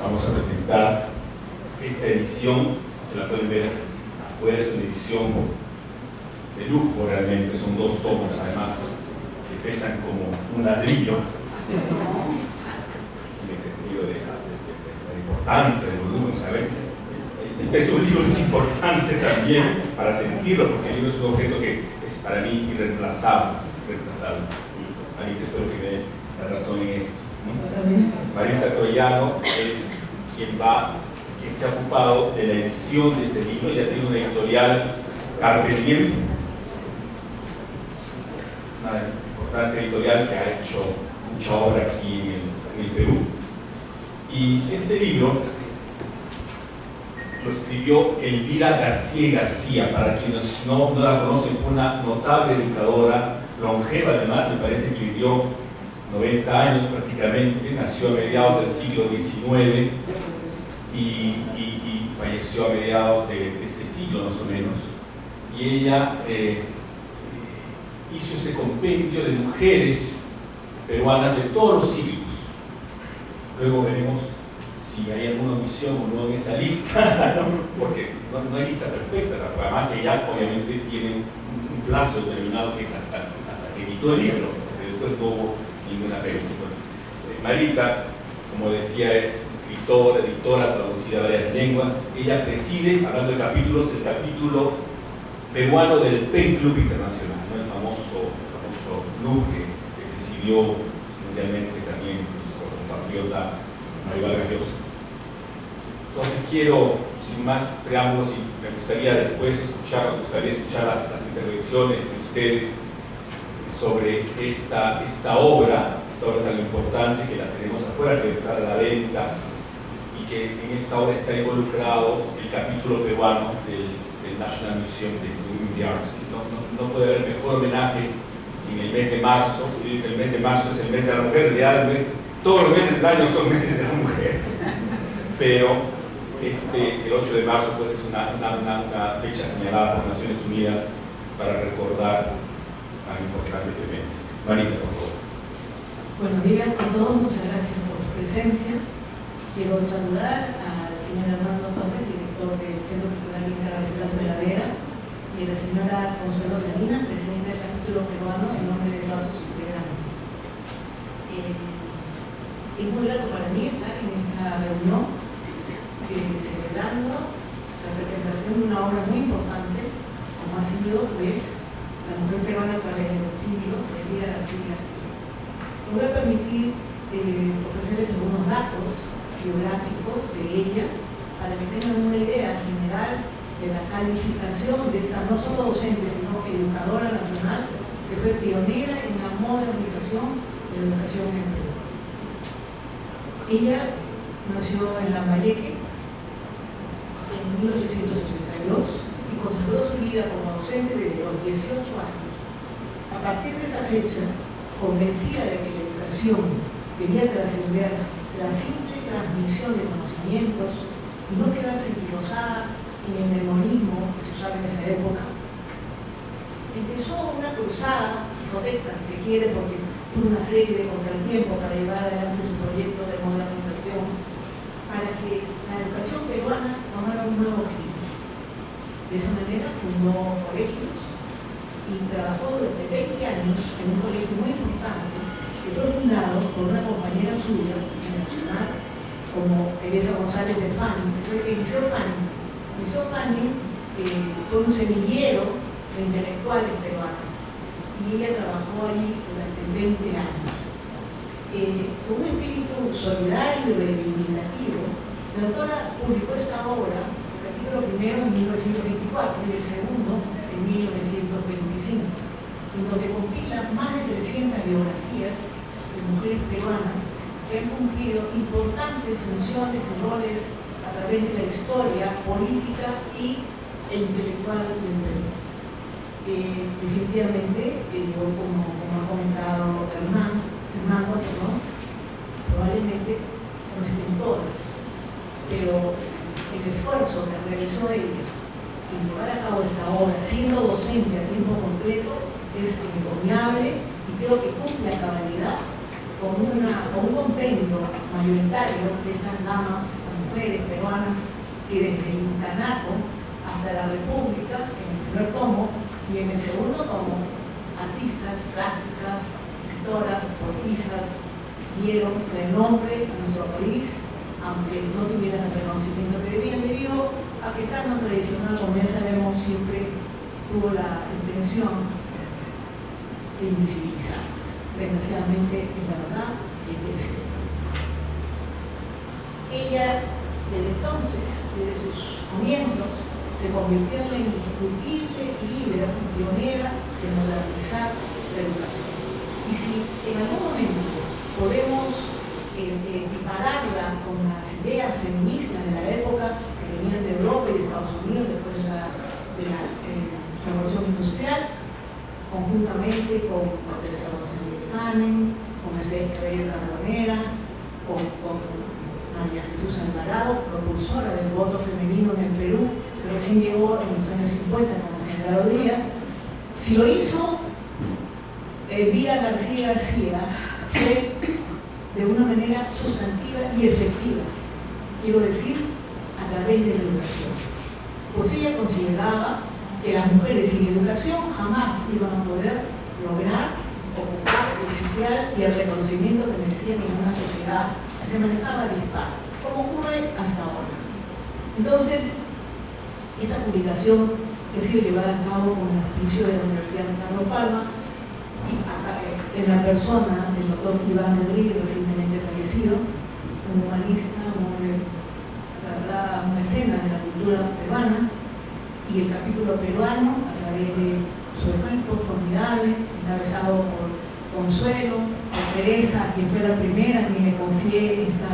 vamos a presentar esta edición, que la pueden ver afuera, es una edición de lujo realmente, son 2 tomos además, que pesan como un ladrillo, en el sentido de la importancia del volumen, ¿sabes? El peso del libro es importante también para sentirlo, porque el libro es un objeto que es para mí irreemplazable. Marita, espero que me dé la razón en esto, ¿no? Marita Troyano es quien se ha ocupado de la edición de este libro. Ella tiene una editorial, Carpe Diem, una importante editorial que ha hecho mucha obra aquí en el Perú. Y este libro lo escribió Elvira García García. Para quienes no la conocen, fue una notable educadora, longeva además, me parece que vivió 90 años prácticamente, nació a mediados del siglo XIX y falleció a mediados de este siglo más o menos. Y ella hizo este compendio de mujeres peruanas de todos los siglos. Luego veremos si hay alguna omisión o no en esa lista, ¿no? Porque no hay lista perfecta, además ella obviamente tiene un plazo determinado que es hasta que editó el libro, porque después no hubo ninguna revisión. Marita, como decía, es escritora, editora, traducida a varias lenguas. Ella preside, hablando de capítulos, el capítulo peruano del PEN Club Internacional, ¿no? el famoso club que presidió mundialmente también nuestro compatriota Mario Vargas Llosa. Entonces quiero, sin más preámbulos, y me gustaría después escuchar las intervenciones de ustedes sobre esta obra tan importante que la tenemos afuera, que está a la venta, y que en esta obra está involucrado el capítulo peruano del National Museum de Women in the Arts. No puede haber mejor homenaje en el mes de marzo. El mes de marzo es el mes de la mujer, en realidad todos los meses del año son meses de la mujer, pero el 8 de marzo pues es una fecha señalada por Naciones Unidas para recordar a importantes efemérides. Marita, por favor. Buenos días a todos, muchas gracias por su presencia. Quiero saludar al señor Armando Torres, director del Centro Cultural Inca Garcilaso de la Vega, y a la señora Consuelo Salinas, presidenta del capítulo peruano, en nombre de todos sus integrantes. Es muy grato para mí estar en esta reunión celebrando la presentación de una obra muy importante, como ha sido pues, La mujer peruana a través de los siglos, de Elvira García García. Me voy a permitir ofrecerles algunos datos biográficos de ella para que tengan una idea general de la calificación de esta no solo docente, sino educadora nacional, que fue pionera en la modernización de la educación en Perú. Ella nació en Lambayeque en 1862 y consagró su vida como docente desde los 18 años. A partir de esa fecha, convencida de que la educación debía trascender la simple transmisión de conocimientos y no quedarse enquilosada en el memorismo que se usaba en esa época, empezó una cruzada quijotesca, si se quiere, porque tuvo una serie de contratiempos para llevar adelante su proyecto de modernización, para que la educación peruana tomara un nuevo giro. De esa manera fundó colegios y trabajó durante 20 años en un colegio muy importante que fue fundado por una compañera suya internacional como Teresa González de Fanning, que fue el Liceo Fanning. El Liceo Fanning fue un semillero de intelectuales peruanas y ella trabajó ahí durante 20 años. Con un espíritu solidario y reivindicativo, la autora publicó esta obra, el capítulo primero en 1924 y el segundo en 1925, en donde compila más de 300 biografías de mujeres peruanas que han cumplido importantes funciones y roles a través de la historia política y intelectual del Perú. Definitivamente, como ha comentado Hernando, probablemente no estén todas, pero el esfuerzo que realizó ella en llevar a cabo esta obra, siendo docente a tiempo completo, es encomiable y creo que cumple a cabalidad con un compendio mayoritario de estas damas, mujeres peruanas, que desde el incanato hasta la República, en el primer tomo, y en el segundo tomo, artistas, plásticas, escritoras, poetisas, dieron renombre a nuestro país, aunque no tuvieran el reconocimiento que debían, debido a que el canon tradicional, como ya sabemos, siempre tuvo la intención de invisibilizarlas. Desgraciadamente, es la verdad y hay que decirlo. Ella, desde entonces, desde sus comienzos, se convirtió en la indiscutible líder y pionera de modernizar la educación. Y si en algún momento podemos equipararla con las ideas feministas de la época que venían de Europa y de Estados Unidos después de la Revolución Industrial, conjuntamente con Teresa González Fanen, con Mercedes Cabello Carbonera, con María Jesús Alvarado, propulsora del voto femenino en el Perú, que recién llegó en los años 50 como generaduría. Si lo hizo Elvira García García, fue de una manera sustantiva y efectiva, quiero decir, a través de la educación. Pues ella consideraba que las mujeres sin educación jamás iban a poder lograr ocupar el sitial y el reconocimiento que merecían en una sociedad que se manejaba dispar, como ocurre hasta ahora. Entonces, esta publicación que ha sido llevada a cabo con el auspicio de la Universidad de Carlos Palma y en la persona del doctor Iván Rodríguez, recientemente fallecido, un humanista, una escena de la cultura peruana, y el capítulo peruano a través de su equipo formidable, encabezado por Consuelo, por Teresa, quien fue la primera a quien me confié este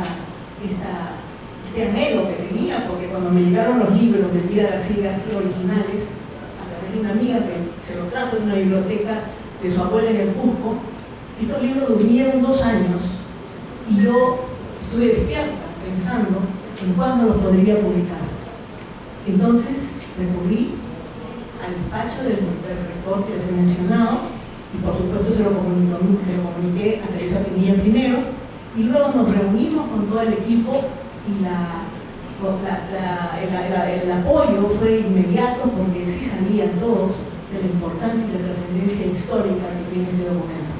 anhelo que tenía, porque cuando me llegaron los libros de Elvira García García originales, a través de una amiga que se los trajo de una biblioteca de su abuela en el Cusco, estos libros durmieron 2 años y yo estuve despierta pensando en cuándo los podría publicar. Entonces recurrí al despacho del rector que les he mencionado y por supuesto se lo comuniqué a Teresa Pinilla primero, y luego nos reunimos con todo el equipo y el apoyo fue inmediato, porque sí sabían todos de la importancia y la trascendencia histórica que tiene este documento.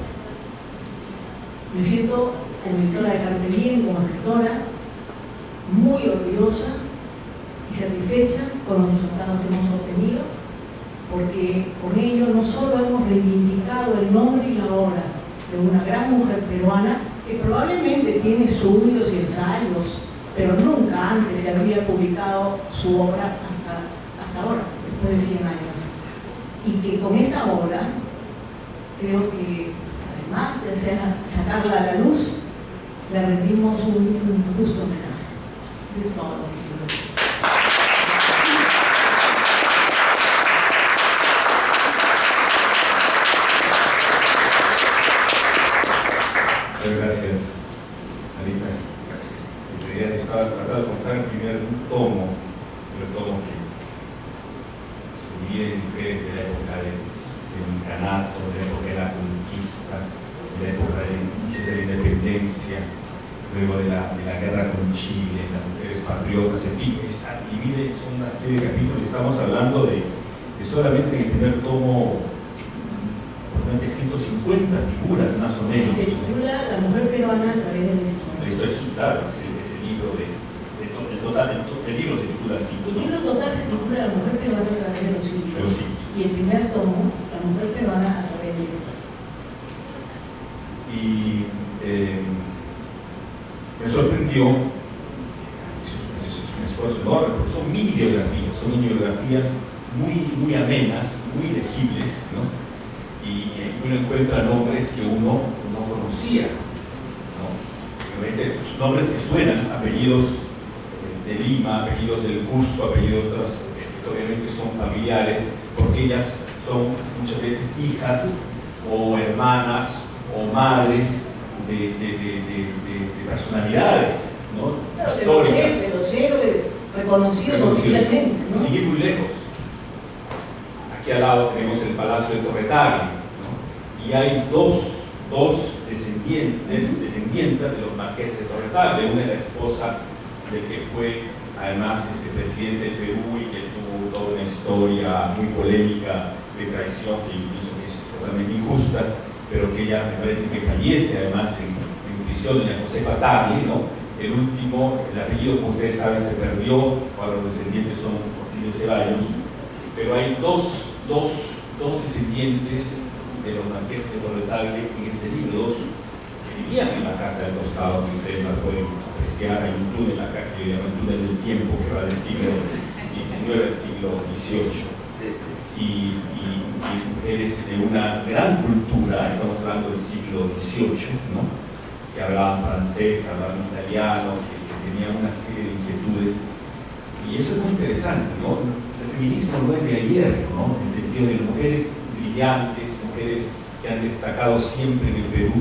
Me siento como editora de Carpe Diem, como escritora, muy orgullosa y satisfecha con los resultados que hemos obtenido, porque con ello no solo hemos reivindicado el nombre y la obra de una gran mujer peruana que probablemente tiene estudios y ensayos, pero nunca antes se había publicado su obra hasta ahora, después de 100 años. Y que con esta obra, creo que además de sacarla a la luz, le rendimos un justo homenaje. Eso es todo lo que quiero decir. Muchas gracias, Marita. En realidad estaba tratando de contar el primer tomo, el tomo que se divide en mujeres de la época del incanato, de la época de la conquista, de la época de la independencia, luego de la guerra con Chile, las mujeres patriotas, en fin, divide, son una serie de capítulos. Estamos hablando de solamente en el primer tomo 150 figuras más o menos. Se titula La mujer peruana a través de la historia. Esto es claro, ese libro el libro se titula así. El libro total se titula La mujer peruana a través de los siglos. Y el primer tomo, La mujer peruana a través de la historia. Y me sorprendió, es un esfuerzo enorme, porque son mini biografías muy amenas, muy legibles, ¿no? Y uno encuentra nombres que uno no conocía, ¿no? Obviamente, nombres que suenan, apellidos de Lima, apellidos del Cusco, apellidos otras, que obviamente son familiares, porque ellas son muchas veces hijas o hermanas o madres de personalidades, ¿no? Históricas. De los héroes reconocidos oficialmente, ¿no? Sin ir muy lejos. Aquí al lado tenemos el Palacio de Torre Tagle, ¿no? Y hay dos descendientas de los marqueses de Torretable. Una es la esposa del que fue además presidente del Perú y que tuvo toda una historia muy polémica de traición que incluso es totalmente injusta, pero que ella me parece que fallece además en prisión, doña Josefa Tagle, ¿no? El último, el apellido, como ustedes saben, se perdió, cuando los descendientes son Portillo y Ceballos, pero hay dos descendientes de los marqueses de Torretable en este libro, dos que vivían en la Casa del Costado, que ustedes la pueden apreciar. Hay un túnel acá que se llama el túnel del tiempo, que va del siglo XIX al siglo XVIII. Y mujeres de una gran cultura, estamos hablando del siglo XVIII, ¿no? Que hablaban francés, hablaban italiano, que tenían una serie de inquietudes. Y eso es muy interesante, ¿no? El feminismo no es de ayer, ¿no? En el sentido de mujeres brillantes, mujeres que han destacado siempre en el Perú.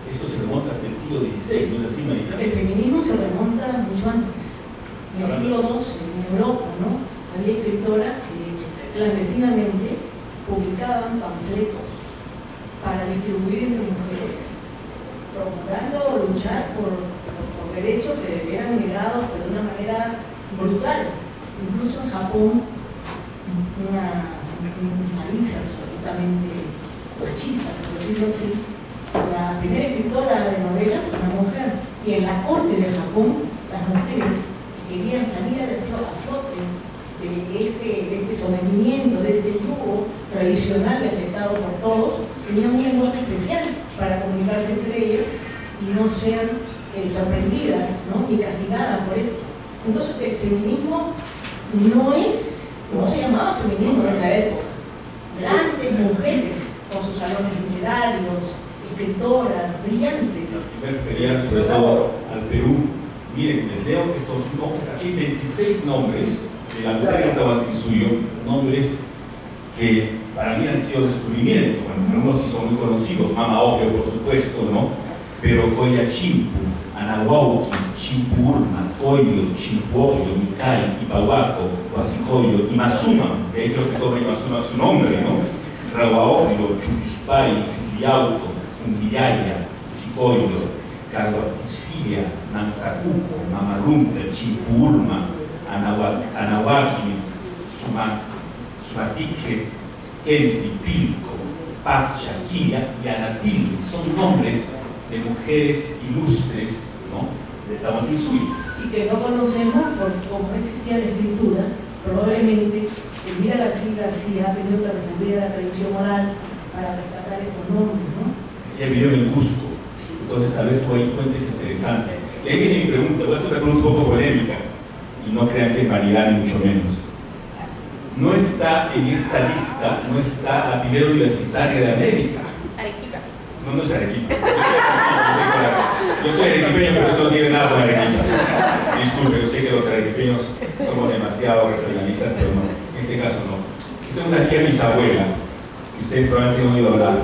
Esto se remonta hasta el siglo XVI, ¿no es así, Marita? El feminismo se remonta mucho antes, en el siglo XII, en Europa, ¿no? Había escritoras que clandestinamente publicaban panfletos para distribuir entre mujeres, procurando luchar por derechos que eran negados de una manera brutal. Incluso en Japón, un país absolutamente machista, por decirlo así, la primera escritora de novelas fue una mujer, y en la corte de Japón, las mujeres que querían salir a flote de este sometimiento, de este yugo tradicional y aceptado por todos, tenían un lenguaje especial para comunicarse entre ellas y no ser sorprendidas, ¿no? Ni castigadas por esto. Entonces el feminismo no se llamaba feminismo en esa época. Grandes mujeres con sus salones literarios, escritoras, brillantes. Me refería sobre todo al Perú. Miren, les leo estos nombres, aquí 26 nombres de la mujer de Tahuantinsuyo, nombres que para mí han sido descubrimiento. Bueno, algunos sí son muy conocidos, Mama Obvio, por supuesto, ¿no? Pero Coyachimpu, Anahuauqui, Chimpurma, Coyo, Chimpuoyo, Micay, Ipahuaco, Huasicoyo, Imazuma, de ahí creo que toma Imazuma su nombre, ¿no? Rahuaobio, Chuquispay, Chuquiauto, Umbillaya, Sicoyo, Caguaticilia, Manzacuco, Mamarumta, Chimpurma, Anahuaqui, Sumatique, Kenti, Pilco, Pacha, Quilla y Anatil. Son nombres de mujeres ilustres, ¿no? De Tahuantinsuyo. Y que no conocemos porque como no existía la escritura, probablemente Elvira García ha tenido que recurrir a la tradición oral para rescatar estos nombres, ¿no? Ella vivió en el Cusco, entonces tal vez tuvo ahí fuentes interesantes. Y ahí viene mi pregunta, voy a hacer una pregunta un poco polémica, y no crean que es vanidad ni mucho menos. No está en esta lista, no está la primera universitaria de América. Arequipa. No es Arequipa. Yo soy arequipeño, pero eso no tiene nada con Arequipa. Disculpe, yo sé que los arequipeños somos demasiado regionalistas, pero no, en este caso no. Yo tengo una tía bisabuela, que ustedes probablemente no han oído hablar,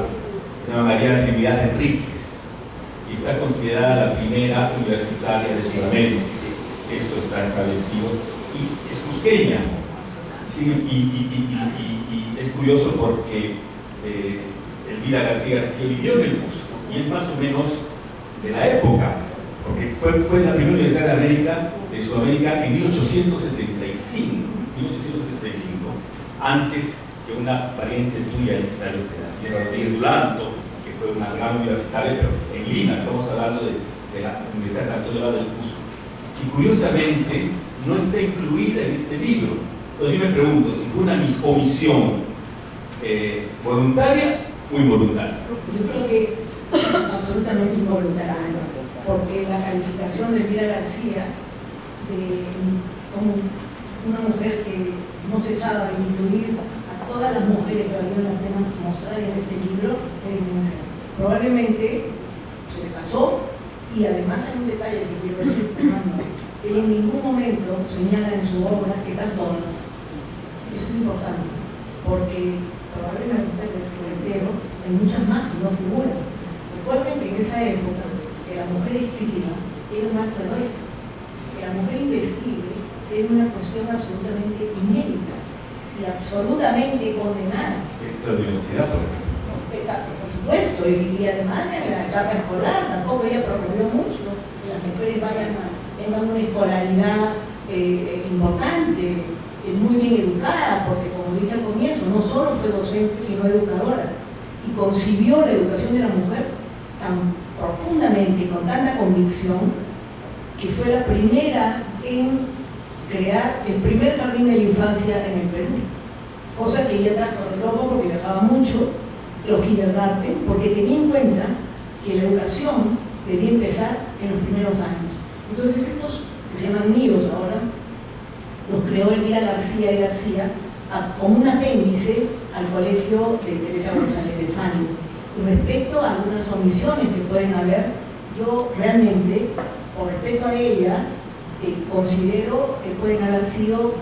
se llama María Trinidad Enríquez, y está considerada la primera universitaria de Sudamérica. Esto está establecido, y es cusqueña. Sí, y es curioso porque Elvira García vivió en el Cusco, y es más o menos de la época, porque fue la primera universidad de América, de Sudamérica, en 1875, antes que una pariente tuya, la señora Rodríguez Duranto, que fue una gran universitaria, pero en Lima, estamos hablando de la Universidad de San Antonio del Cusco. Y curiosamente, no está incluida en este libro. Entonces yo me pregunto si fue una omisión voluntaria o involuntaria. Yo creo que absolutamente involuntaria, porque la calificación de Elvira García como una mujer que no cesaba de incluir a todas las mujeres que valían la pena mostrar en este libro era inmensa. Probablemente se le pasó, y además hay un detalle que quiero decir, Fernando, que en ningún momento señala en su obra que están todas. Eso es importante, porque probablemente reitero, hay muchas más que no figuran. Recuerden que en esa época que la mujer escriba era un acto heroico, que la mujer investigue era una cuestión absolutamente inédita y absolutamente condenada. La universidad, por ejemplo. por supuesto, y además en la etapa escolar tampoco ella promovió mucho que las mujeres tengan una escolaridad importante, muy bien educada, porque como dije al comienzo, no solo fue docente, sino educadora, y concibió la educación de la mujer tan profundamente y con tanta convicción que fue la primera en crear el primer jardín de la infancia en el Perú, cosa que ella trajo de loco porque viajaba mucho, los kindergarten, porque tenía en cuenta que la educación debía empezar en los primeros años. Entonces estos, que se llaman nidos ahora, los creó Elvira García y García como un apéndice al colegio de Teresa González de Fanny. Y respecto a algunas omisiones que pueden haber, yo realmente, con respecto a ella, considero que pueden haber sido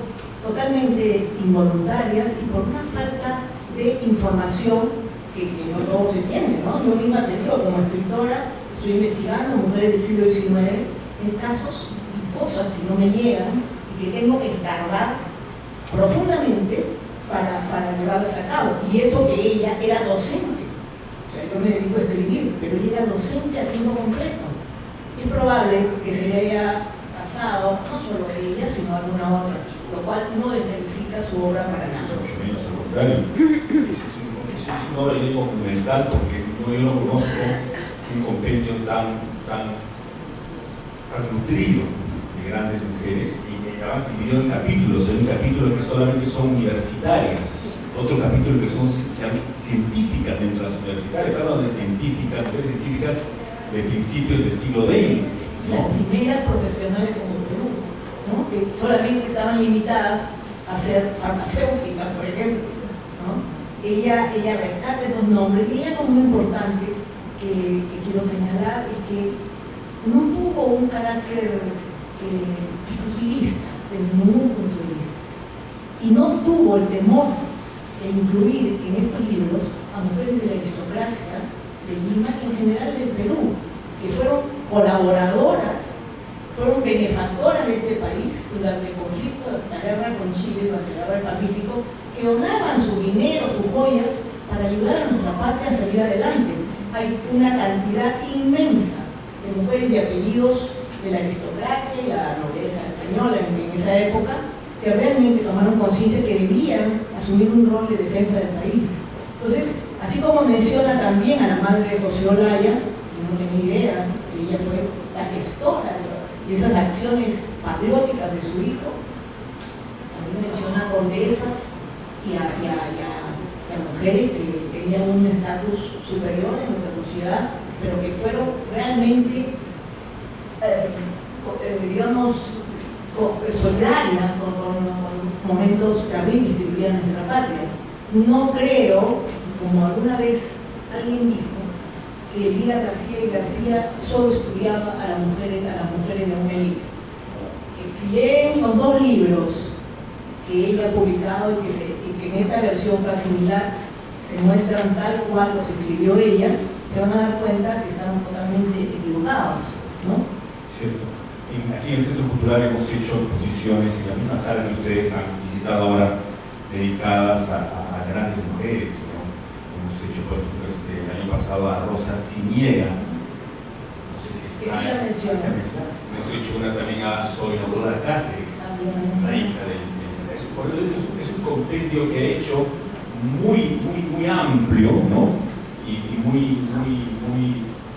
totalmente involuntarias y por una falta de información que no todo se tiene, ¿no? Yo misma te digo, como escritora, estoy investigando mujeres del siglo XIX en casos y cosas que no me llegan y que tengo que escarbar profundamente para llevarlas a cabo. Y eso que ella era docente, o sea, yo me dedico a escribir, pero ella era docente a tiempo completo. Es probable que se le haya pasado, no solo a ella, sino a alguna otra, lo cual no descalifica su obra para nada. Mucho menos al contrario. Es una obra, yo digo, fundamental, porque yo no conozco un compendio tan nutrido de grandes mujeres, y además dividido en capítulos. Hay un capítulo que solamente son universitarias, otro capítulo que son científicas dentro de las universitarias. Hablan de científicas, mujeres científicas de principios del siglo XX, ¿no? Las primeras profesionales en el Perú, ¿no? Que solamente estaban limitadas a ser farmacéuticas, por ejemplo, ¿no? Ella rescata esos nombres, y ella, como muy importante que quiero señalar, es que no tuvo un carácter exclusivista desde ningún punto de vista, y no tuvo el temor de incluir en estos libros a mujeres de la aristocracia de Lima y en general del Perú, que fueron colaboradoras, fueron benefactoras de este país durante el conflicto, la guerra con Chile, durante la guerra del Pacífico, que donaban su dinero, sus joyas, para ayudar a nuestra patria a salir adelante. Hay una cantidad inmensa de mujeres de apellidos de la aristocracia y la nobleza española en esa época, que realmente tomaron conciencia que debían asumir un rol de defensa del país. Entonces, así como menciona también a la madre de José Olaya, que no tenía idea, que ella fue la gestora de esas acciones patrióticas de su hijo, también menciona a condesas y a mujeres que tenían un estatus superior en nuestra sociedad, pero que fueron realmente, digamos, solidarias con momentos terribles que vivía nuestra patria. No creo, como alguna vez alguien dijo, que Elvira García y García solo estudiaba a las mujeres de una élite. Que si leen los dos libros que ella ha publicado y que en esta versión facsimilar se muestran tal cual los escribió ella, se van a dar cuenta que están totalmente equivocados, ¿no? Cierto. Aquí en el Centro Cultural hemos hecho exposiciones en la misma sala que ustedes han visitado ahora, dedicadas a grandes mujeres, ¿no? Hemos hecho, por ejemplo, el año pasado a Rosa Siniega, no sé si está. Que sí la menciona. Hemos hecho una también a Soy Aurora Cáceres, la hija del. Es un compendio que he hecho muy amplio, ¿no? Y muy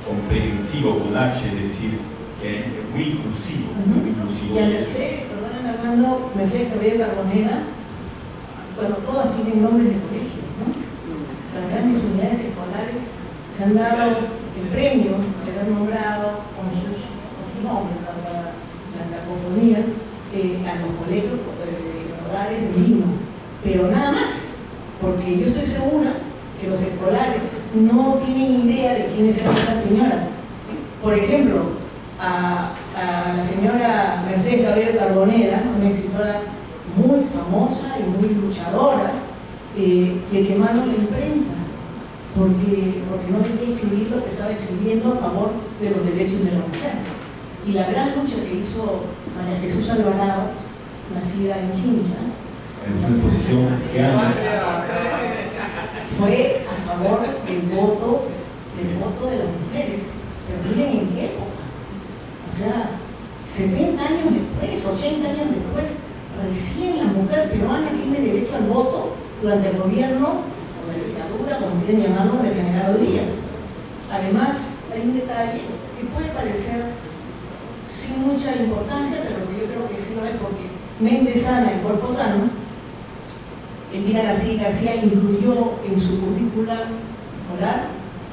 comprensivo con H, es decir, que es muy inclusivo. Muy inclusivo. Y a Mercedes, perdón, Armando, Mercedes Cabello Carbonera, bueno, todas tienen nombres de colegio, ¿no? Las grandes unidades escolares se han dado el premio de haber nombrado con sus nombres, la cacofonía, a los colegios escolares de Lima, pero nada más, porque yo estoy segura que los escolares no tienen idea de quiénes eran estas señoras. Por ejemplo, a la señora Mercedes Cabello Carbonera, una escritora muy famosa y muy luchadora, le quemaron la imprenta porque no quería escribir lo que estaba escribiendo a favor de los derechos de la mujer. Y la gran lucha que hizo María Jesús Alvarado, nacida en Chincha, en una exposición cristiana, fue a favor del voto de las mujeres. Pero miren en qué época. O sea, 70 años después, 80 años después, recién la mujer peruana tiene derecho al voto durante el gobierno, o la dictadura, como quieren llamarlo, del general Odía. Además, hay un detalle que puede parecer sin mucha importancia, pero que yo creo que sí lo es, porque mente sana y cuerpo sano. Elvira García incluyó en su currícula escolar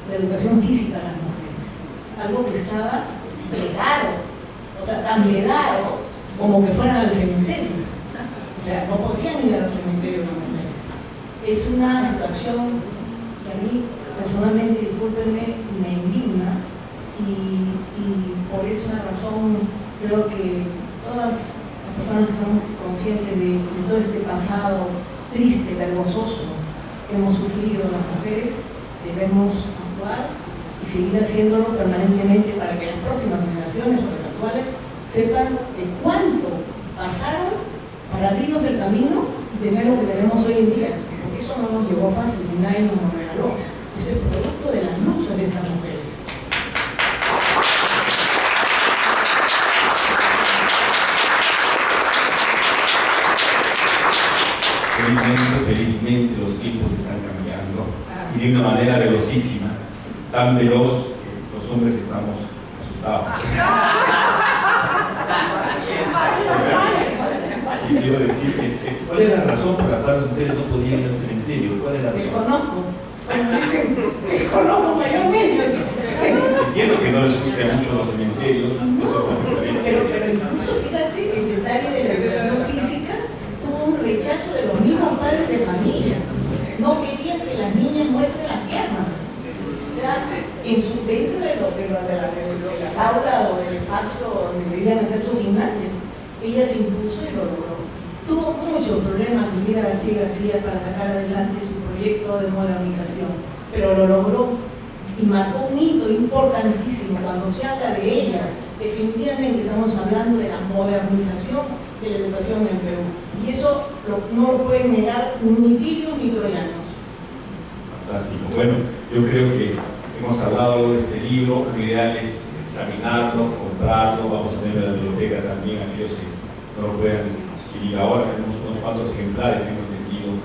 la educación física a las mujeres, algo que estaba vedado, o sea, tan vedado como que fueran al cementerio. O sea, no podían ir al cementerio las mujeres. Es una situación que a mí personalmente, discúlpenme, me indigna y por esa razón creo que todas las personas que son conscientes de todo este pasado triste, vergonzoso que hemos sufrido las mujeres, debemos actuar y seguir haciéndolo permanentemente para que las próximas generaciones o las actuales sepan de cuánto pasaron para abrirnos el camino y tener lo que tenemos hoy en día, porque eso no nos llegó fácil, ni nadie nos lo regaló, es el producto de las luchas de estas mujeres. Felizmente los tiempos están cambiando y de una manera velocísima, tan veloz que los hombres estamos asustados. Y quiero decirles que, ¿cuál es la razón por la cual las mujeres no podían ir al cementerio? ¿Cuál es la razón? Desconozco mayormente. Entiendo que no les guste mucho los cementerios, eso es perfectamente. Pero incluso fíjate, el detalle de la educación física tuvo un rechazo de los mismos padres de familia. No querían que las niñas muestren las piernas. O sea, dentro de las aulas o del espacio donde deberían hacer sus gimnasias, ella se impuso y lo logró. Tuvo muchos problemas Elvira García para sacar adelante su proyecto de modernización, pero lo logró y marcó un hito importantísimo. Cuando se habla de ella, definitivamente estamos hablando de la modernización de la educación en Perú. Y eso no lo pueden negar ni tibios ni troyanos. Fantástico. Bueno, yo creo que hemos hablado algo de este libro. Lo ideal es examinarlo, comprarlo. Vamos a tener en la biblioteca también aquellos que no lo puedan adquirir ahora. Tenemos unos cuantos ejemplares, tengo entendido,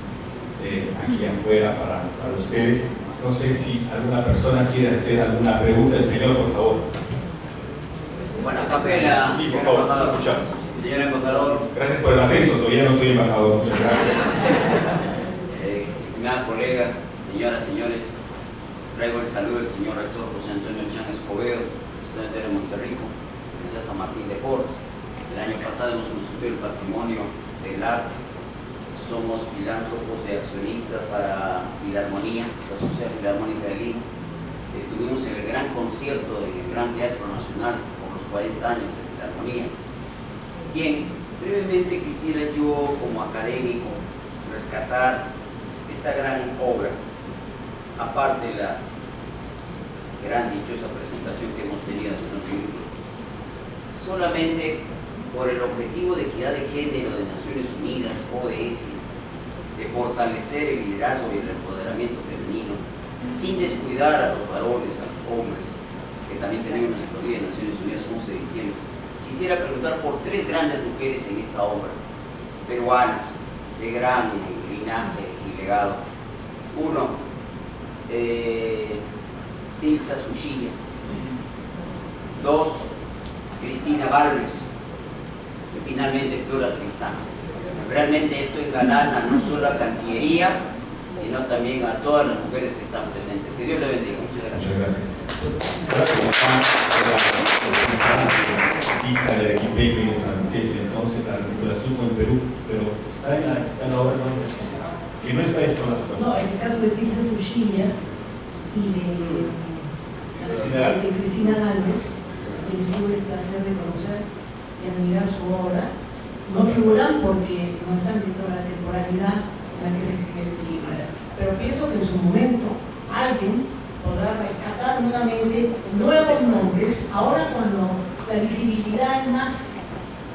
aquí afuera para ustedes. No sé si alguna persona quiere hacer alguna pregunta. El señor, por favor. Bueno, capela. Sí, por favor, escuchamos. Señor embajador. Gracias por el ascenso, todavía no soy embajador. Muchas gracias. Estimada colega, señoras, señores, traigo el saludo del señor rector José Antonio Chan Escobedo, estudiante de Monterrico, Universidad San Martín de Porres. El año pasado hemos construido el patrimonio del arte. Somos filántropos y accionistas para Filarmonía, la Sociedad Filarmónica de Lima. Estuvimos en el gran concierto del Gran Teatro Nacional por los 40 años de Filarmonía. Bien, brevemente quisiera yo como académico rescatar esta gran obra, aparte de la gran dichosa presentación que hemos tenido hace unos minutos, solamente por el objetivo de equidad de género de Naciones Unidas, ODS, de fortalecer el liderazgo y el empoderamiento femenino, sin descuidar a los varones, a los hombres, que también tenemos nuestro día en Naciones Unidas 11 de diciembre. Quisiera preguntar por tres grandes mujeres en esta obra, peruanas, de gran linaje y legado. Uno, Dilsa Sushilla. Dos, Cristina Valles. Y finalmente, Flora Tristán. Realmente esto engalana no solo a Cancillería, sino también a todas las mujeres que están presentes. Que Dios le bendiga. Muchas gracias. Muchas gracias. Hija de Arequipeño y de francés, entonces la supo en Perú, pero está en la obra, no, que no está esto en la supo. No, en el caso de Dilsa Sushilla y de Cristina Galvez, que tuve el placer de conocer y admirar su obra, no figuran porque no están dentro de la temporalidad en la que se escribe este libro. Pero pienso que en su momento alguien podrá rescatar nuevamente nuevos nombres, ahora cuando la visibilidad es más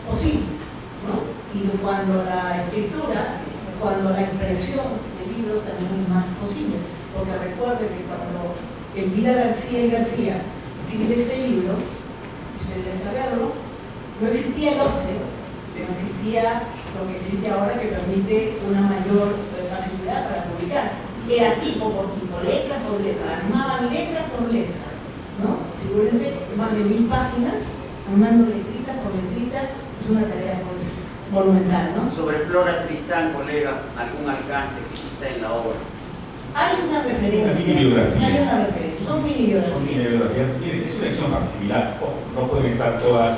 posible, ¿no? Y cuando la escritura, cuando la impresión de libros también es más posible. porque recuerde que cuando Elvira García y García escribe este libro, usted debe saberlo, no existía el OPSE, no existía lo que existe ahora, que permite una mayor facilidad para publicar. Era tipo por tipo, letra por letra, armaban letra por letra, ¿no? Figúrense, más de 1000 páginas, armando letrita por letrita, es una tarea pues monumental, ¿no? Sobre Flora Tristán, colega, ¿algún alcance que exista en la obra? Hay una referencia. Una mini biografía. Hay una referencia. Son mini biografías. Son mini biografías. Miren, es una edición facsimilada. Ojo, no pueden estar todas,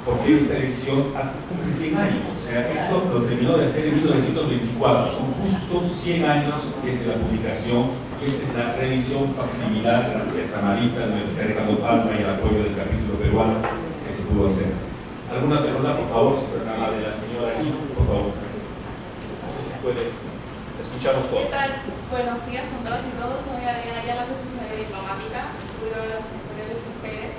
porque esta edición cumple 100 años. O sea, esto lo terminó de hacer en 1924. Son justos 100 años desde la publicación. Esta es la reedición facsimilada gracias a Marita, a la Universidad de Ricardo Palma y al apoyo del capítulo peruano que se pudo hacer. ¿Alguna pregunta, por favor? Si fuera amable, la señora aquí, por favor. No sé si puede escucharnos todos. ¿Qué tal? Buenos días con todas y todos. Soy Adriana Ayala, soy funcionaria diplomática, estudio la historia de las mujeres.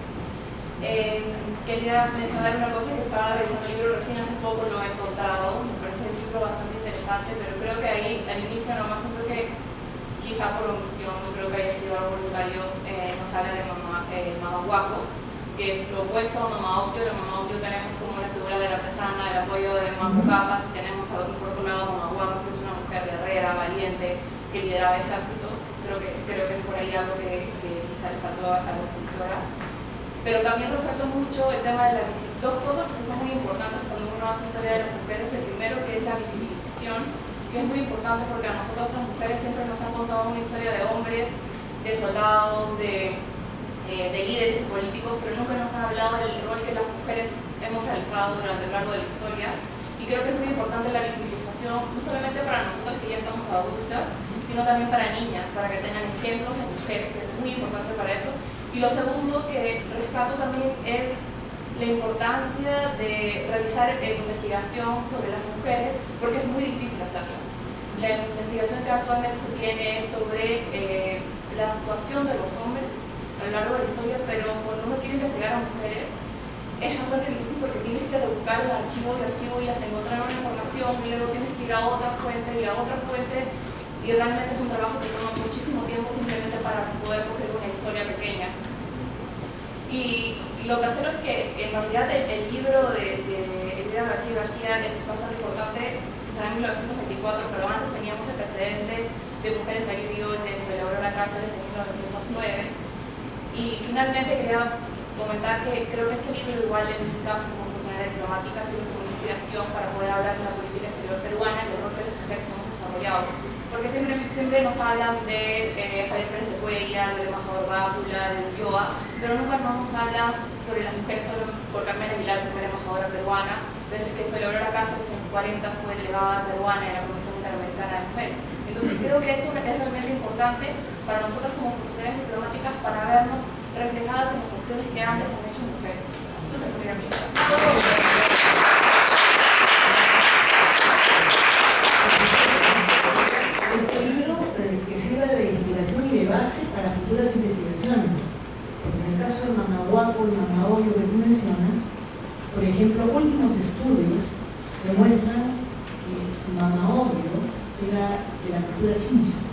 Quería mencionar una cosa, que estaba revisando el libro recién hace poco, lo he encontrado, me parece el libro bastante interesante, pero creo que ahí al inicio nomás siento que quizá por omisión, no creo que haya sido algo voluntario, nos habla de Mama Huaco, que es lo opuesto a Mama Octio. La Mama Octio tenemos como la figura de la artesana, el apoyo de Mama Capa, tenemos por otro lado Mama Huaco, que es una mujer guerrera, valiente, que lideraba ejércitos. Creo que es por ahí algo que quizá le faltó a la escritora. Pero también resalto mucho el tema de la visibilización. Dos cosas que son muy importantes cuando uno hace historia de las mujeres. El primero, que es la visibilización, que es muy importante porque a nosotros las mujeres siempre nos han contado una historia de hombres, de soldados, de líderes políticos, pero nunca nos han hablado del rol que las mujeres hemos realizado durante el largo de la historia. Y creo que es muy importante la visibilización, no solamente para nosotras que ya estamos adultas, sino también para niñas, para que tengan ejemplos de mujeres, que es muy importante para eso. Y lo segundo que rescato también es la importancia de realizar investigación sobre las mujeres, porque es muy difícil hacerlo. La investigación que actualmente se tiene sobre la actuación de los hombres a lo largo de la historia, pero cuando uno quiere investigar a mujeres es bastante difícil porque tienes que rebuscar el archivo y hasta encontrar una información, y luego tienes que ir a otra fuente y a otra fuente, y realmente es un trabajo que toma muchísimo tiempo simplemente para poder coger una historia pequeña. Y lo tercero es que en realidad el libro de Elvira García es bastante importante, que sale en 1924, pero antes teníamos el precedente de Mujeres de Guiones, se elaboró la cárcel en 1909. Y finalmente quería comentar que creo que este libro, igual en mi caso como funcionaria diplomática, ha sido como una inspiración para poder hablar de la política exterior peruana y el rol que las mujeres hemos desarrollado. Porque siempre nos hablan de Javier Pérez de Cuellar, del embajador Bácula, del Ulloa, pero nunca nos hablan sobre las mujeres, solo por Carmen Aguilar, primera embajadora peruana, pero es que Soledad Aurora Cáceres en 40 fue delegada peruana en la Comisión Interamericana de Mujeres. Entonces creo que eso es realmente importante para nosotros como funcionarias diplomáticas, para vernos reflejadas en las acciones que antes han hecho mujeres. Eso me sería mi Este libro que sirva de inspiración y de base para futuras investigaciones. Porque en el caso de Mama Huaco y Mama Hoyo que tú mencionas, por ejemplo, últimos estudios demuestran que Mama Hoyo era de la cultura chincha.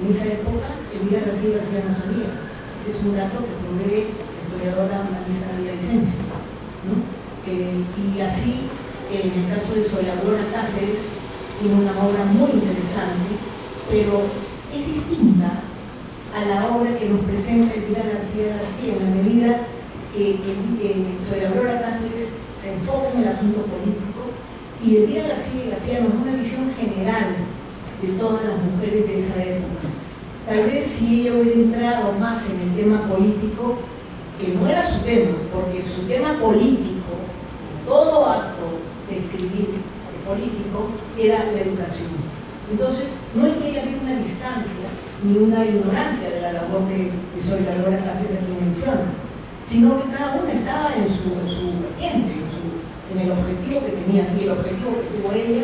En esa época, Elvira García no sabía. Este es un dato que provee la historiadora Marisa Villavicencio, ¿no? Y así, en el caso de Soledad Aurora Cáceres, tiene una obra muy interesante, pero es distinta a la obra que nos presenta Elvira García en la medida que Soledad Aurora Cáceres se enfoca en el asunto político, y Elvira García nos da una visión general de todas las mujeres de esa época. Tal vez si ella hubiera entrado más en el tema político, que no era su tema, porque su tema político, todo acto de escribir político, era la educación. Entonces, no es que haya habido una distancia ni una ignorancia de la labor de Soledad Aurora Cáceres que menciona, sino que cada una estaba en su vertiente, en el objetivo que tenía, y el objetivo que tuvo ella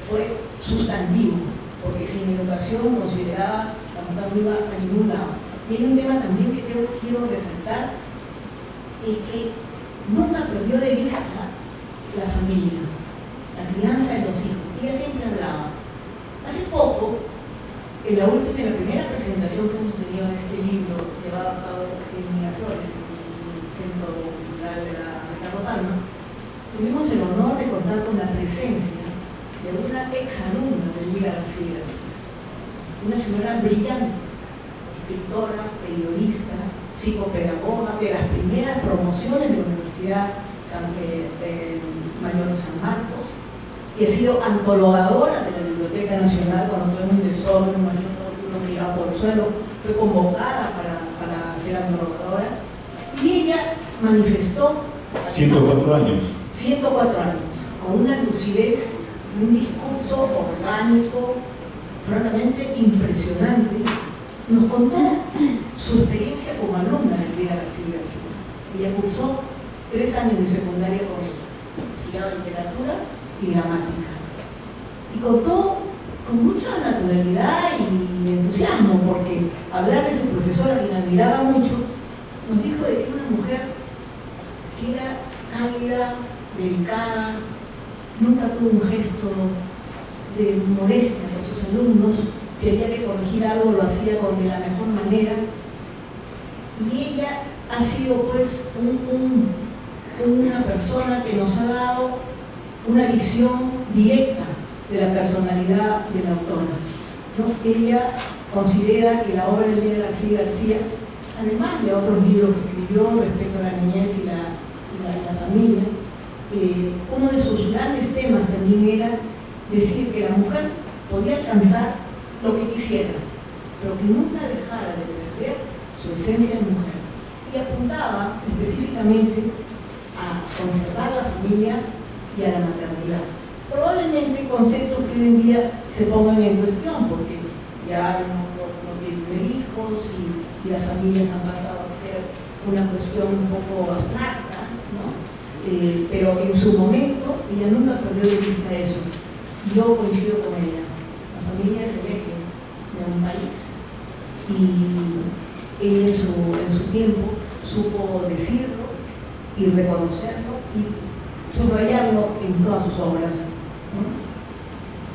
fue sustantivo, porque sin educación consideraba la mujer no iba a ningún lado. Y hay un tema también que quiero resaltar, es que nunca perdió de vista la familia, la crianza de los hijos. Ella siempre hablaba. Hace poco En la primera presentación que hemos tenido de este libro, llevado a cabo en Miraflores, en el Centro Cultural de la Ricardo Palmas, tuvimos el honor de contar con la presencia de una exalumna de Elvira García, una señora brillante, escritora, periodista, psicopedagoga, de las primeras promociones de la Universidad Mayor de San Marcos, que ha sido antologadora de la Biblioteca Nacional cuando fue un desorden, uno tirado por el suelo, fue convocada para ser antologadora, y ella manifestó 104 años. 104 años, con una lucidez, un discurso orgánico, francamente impresionante. Nos contó su experiencia como alumna de Elvira García García. Ella cursó 3 años de secundaria con ella, estudiaba literatura y gramática. Y contó con mucha naturalidad y entusiasmo, porque hablar de su profesora, que la admiraba mucho, nos dijo de que era una mujer que era cálida, delicada, nunca tuvo un gesto de molestia con sus alumnos, si había que corregir algo lo hacía de la mejor manera, y ella ha sido pues una persona que nos ha dado una visión directa de la personalidad de la autora, ¿no? Ella considera que la obra de Elvira García García, además de otros libros que escribió respecto a la niñez y la familia, uno de sus grandes temas también era decir que la mujer podía alcanzar lo que quisiera, pero que nunca dejara de perder su esencia de mujer. Y apuntaba específicamente a conservar la familia y a la maternidad. Probablemente conceptos que hoy en día se pongan en cuestión, porque ya no tienen hijos y las familias han pasado a ser una cuestión un poco abstracta, ¿no? Pero en su momento ella nunca perdió de vista eso. Yo coincido con ella. La familia es el eje de un país y ella en su tiempo supo decirlo y reconocerlo y subrayarlo en todas sus obras, ¿no?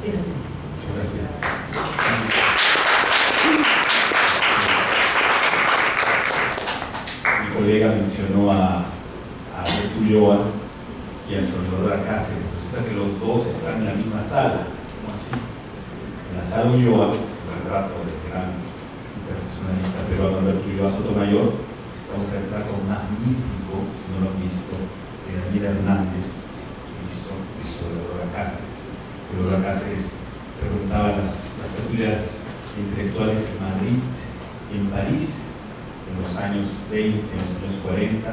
Eso sí. Muchas gracias. Mi colega mencionó a Alberto Ulloa y a Salvador Cáceres. Resulta que los dos están en la misma sala, ¿no? Así. En la sala Ulloa, es el retrato del gran internacionalista peruano Alberto Ulloa Sotomayor, está un retrato magnífico, si no lo han visto, de Daniela Hernández, que hizo de Aurora Cáceres. Aurora Cáceres preguntaba las tertulias intelectuales en Madrid y en París, en los años 20, en los años 40,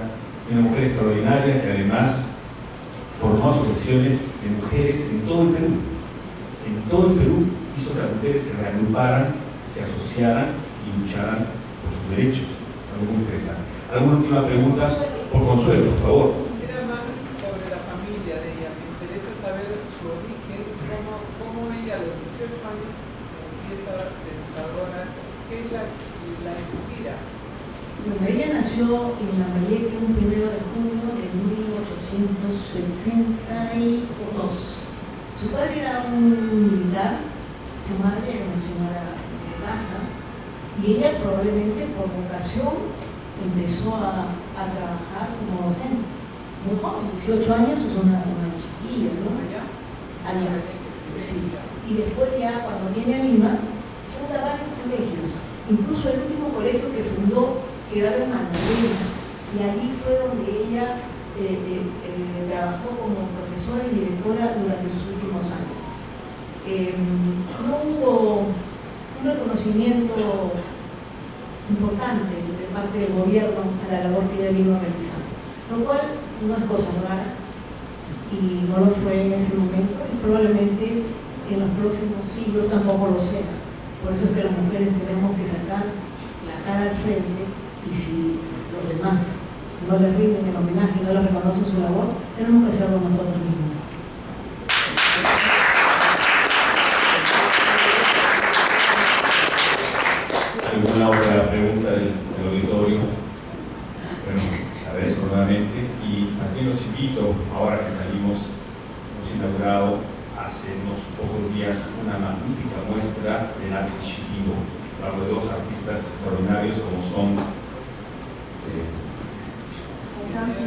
una mujer extraordinaria que además formó asociaciones de mujeres en todo el Perú. En todo el Perú hizo que las mujeres se reagruparan, se asociaran y lucharan por sus derechos. Algo muy interesante. ¿Alguna última pregunta? Por Consuelo, por favor. Era más sobre la familia de ella. Me interesa saber su origen, cómo ella a los 18 años empieza de educadora, qué la inspira. Bueno, ella nació en Lambayeque un 1 de junio de 1862. Su padre era un militar, su madre era una señora de casa, y ella probablemente por vocación empezó a trabajar como docente. Muy joven, 18 años, es una chiquilla, ¿no? Allá. Sí. Y después ya cuando viene a Lima, funda varios colegios, incluso el último colegio que fundó quedaba en Magdalena, y allí fue donde ella trabajó como profesora y directora durante sus últimos años. No hubo un reconocimiento importante de parte del gobierno a la labor que ella vino realizando, lo cual no es cosa rara y no lo fue en ese momento y probablemente en los próximos siglos tampoco lo sea. Por eso es que las mujeres tenemos que sacar la cara al frente, y si los demás no les rinden el homenaje y no les reconocen su labor, tenemos que hacerlo nosotros mismos. ¿Alguna otra pregunta del auditorio? Bueno, les agradezco nuevamente y también los invito, ahora que salimos, hemos inaugurado hace unos pocos días una magnífica muestra del arte chileno, hablo de dos artistas extraordinarios como son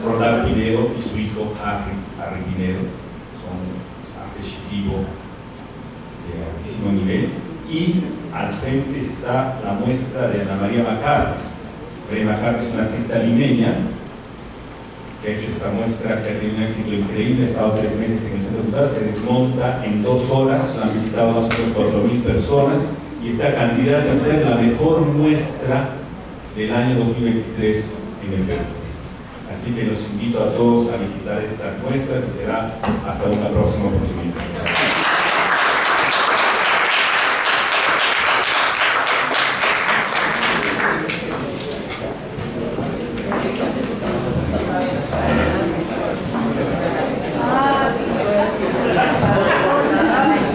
Roldán Pinedo y su hijo Harry Pinedo. Son arte chileno de altísimo nivel. Y al frente está la muestra de Ana María McCarthy. María McCarthy es una artista limeña que ha hecho esta muestra, que ha tenido un éxito increíble, ha estado 3 meses en el Centro Cultural, se desmonta en 2 horas, la han visitado más o menos 4.000 personas y está candidata a ser la mejor muestra del año 2023 en el Perú. Así que los invito a todos a visitar estas muestras y será hasta una próxima oportunidad.